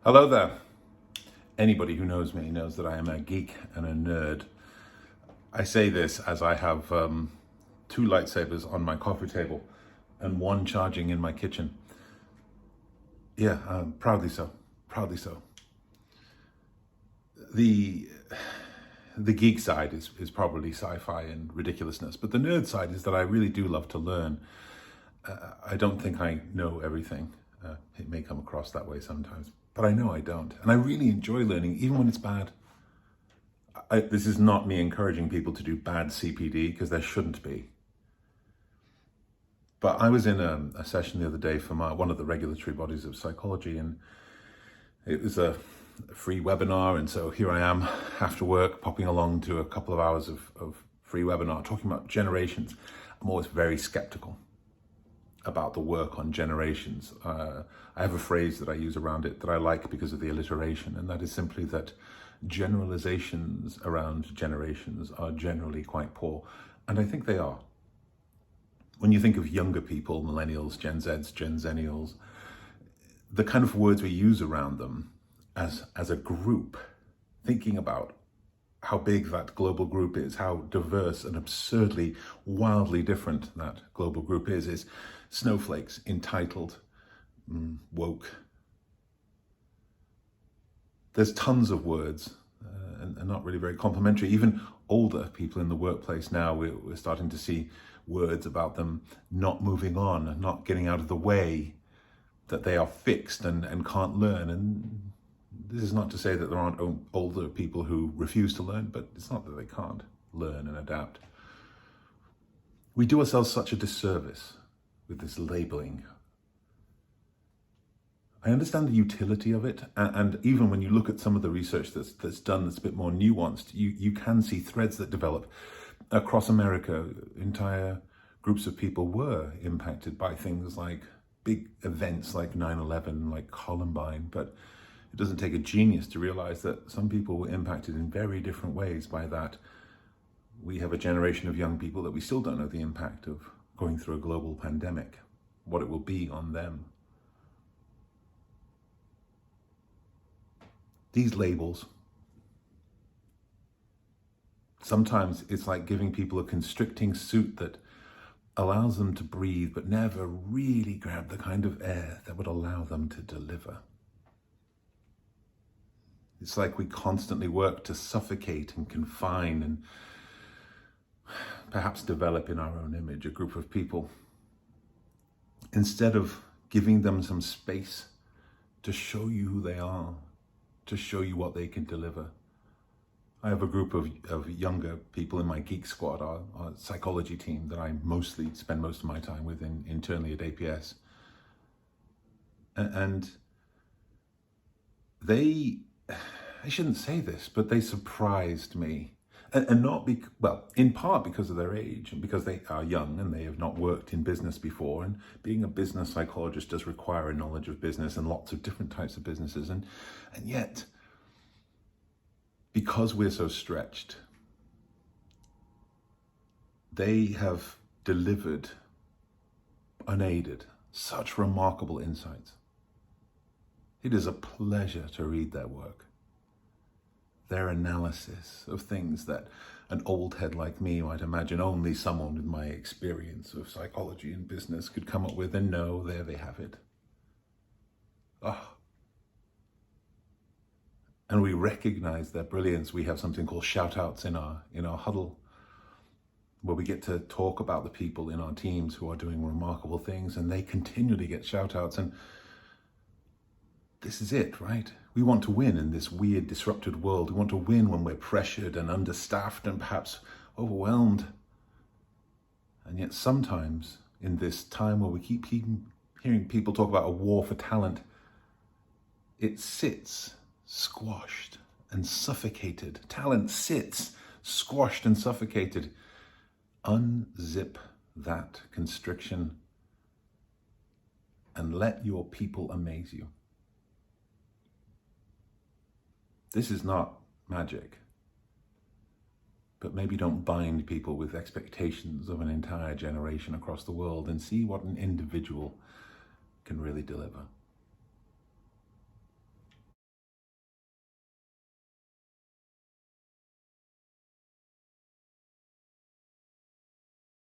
Hello there. Anybody who knows me knows that I am a geek and a nerd. I say this as I have two lightsabres on my coffee table and one charging in my kitchen. Yeah, proudly so. Proudly so. The geek side is probably sci-fi and ridiculousness, but the nerd side is that I really do love to learn. I don't think I know everything. It may come across that way sometimes, but I know I don't. And I really enjoy learning, even when it's bad. This is not me encouraging people to do bad CPD, because there shouldn't be. But I was in a session the other day for one of the regulatory bodies of psychology, and it was a free webinar. And so here I am after work, popping along to a couple of hours of free webinar, talking about generations. I'm always very skeptical about the work on generations. I have a phrase that I use around it that I like because of the alliteration, and that is simply that generalizations around generations are generally quite poor, and I think they are. When you think of younger people, millennials, Gen Zs, Gen Zennials, the kind of words we use around them as a group, thinking about how big that global group is, how diverse and absurdly, wildly different that global group is snowflakes, entitled, woke. There's tons of words and not really very complimentary. Even older people in the workplace now, we're starting to see words about them not moving on, not getting out of the way, that they are fixed and can't learn. And this is not to say that there aren't older people who refuse to learn, but it's not that they can't learn and adapt. We do ourselves such a disservice with this labeling. I understand the utility of it, and even when you look at some of the research that's done that's a bit more nuanced, you can see threads that develop across America. Entire groups of people were impacted by things like big events like 9/11, like Columbine, but it doesn't take a genius to realize that some people were impacted in very different ways by that. We have a generation of young people that we still don't know the impact of going through a global pandemic, what it will be on them. These labels, sometimes it's like giving people a constricting suit that allows them to breathe, but never really grab the kind of air that would allow them to deliver. It's like we constantly work to suffocate and confine and perhaps develop in our own image a group of people, instead of giving them some space to show you who they are, to show you what they can deliver. I have a group of younger people in my geek squad, our psychology team, that I mostly spend most of my time with internally at APS. And I shouldn't say this, but they surprised me. And not in part because of their age and because they are young and they have not worked in business before. And being a business psychologist does require a knowledge of business and lots of different types of businesses. And yet, because we're so stretched, they have delivered, unaided, such remarkable insights. It is a pleasure to read their work. Their analysis of things that an old head like me might imagine only someone with my experience of psychology and business could come up with, and no, there they have it. And we recognize their brilliance. We have something called shout-outs in our huddle, where we get to talk about the people in our teams who are doing remarkable things, and they continually get shout-outs. And this is it, right? We want to win in this weird, disrupted world. We want to win when we're pressured and understaffed and perhaps overwhelmed. And yet sometimes in this time where we keep hearing people talk about a war for talent, it sits squashed and suffocated. Talent sits squashed and suffocated. Unzip that constriction and let your people amaze you. This is not magic, but maybe don't bind people with expectations of an entire generation across the world, and see what an individual can really deliver.